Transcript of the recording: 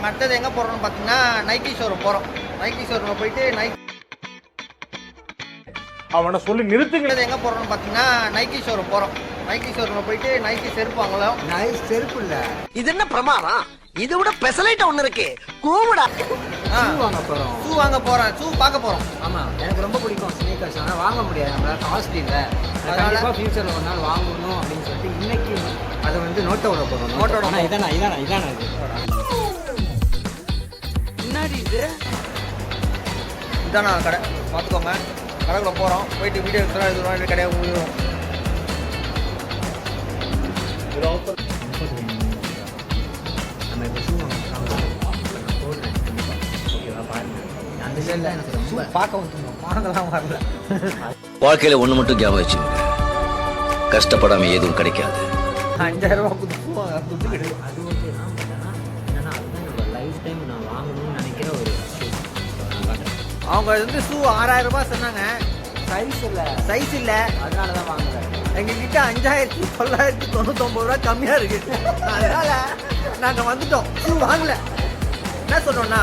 நாங்கள் அடுத்தது எங்கே போகிறோம்னு பார்த்தீங்கன்னா நைட்டி ஷோரூம் போகிறோம். நைட்டி ஷோரூமில் போயிட்டு அவனை சொல்லி நிறுத்துங்க. எங்கே போகிறோம்னு பார்த்தீங்கன்னா நைட்டி ஷோரூம் போகிறோம். நைட்டி ஷோரூமில் போயிட்டு நைட்டி செருப்பு வாங்கலாம். செருப்பு இல்லை, இது என்ன பிரமாதம்? இதை விட பெசலைட்ட ஒண்ணு இருக்கு. கூவிடா. வாங்க போறோம். ஷூ வாங்க போகிறேன், ஷூ பார்க்க போகிறோம். ஆமா, எனக்கு ரொம்ப பிடிக்கும் ஸ்னீக்கர்ஸ். ஆனால் வாங்க முடியாது, நம்மளால காஸ்ட்லி இல்லை. அதனால ஃபியூச்சரில் ஒரு நாள் வாங்கணும் அப்படின்னு சொல்லிட்டு இன்னைக்கு அதை வந்து நோட்டை விட போகிறோம். நோட்டோட இதானா இது என்னடி இது? இதானா கடை, பார்த்துக்கோங்க. கடைக்குள்ள போகிறோம், போயிட்டு வீடியோ எடுத்துகிறோம். இது கடையை முடியும். நம்ம இப்போ ஷூ போடுறேன் ஓகேவா? பாருங்க, அந்த சைடில் எனக்கு ரொம்ப பார்க்க வந்துடும், வாங்கலாம் வரல. வாழ்க்கையில ஒண்ணு மட்டும் ஞாபகம் வச்சுங்க, கஷ்டப்படாம எதுவும் கிடைக்காது. 5000 ரூபா கொடுத்து கிடையாது. அது ஓகே தான். பட் ஆனால் என்னன்னா அதுதான் நம்ம லைஃப் டைம் நான் வாங்கணும்னு நினைக்கிற ஒரு ஷூ. அவங்க வந்து ஷூ 6000 ரூபாய் சொன்னாங்க. சைஸ் இல்லை, அதனால தான் வாங்குறேன். எங்ககிட்ட 5999 ரூபா கம்மியாக இருக்குது. அதனால நாங்கள் வந்துட்டோம், ஷூ வாங்கல. என்ன சொன்னோம்னா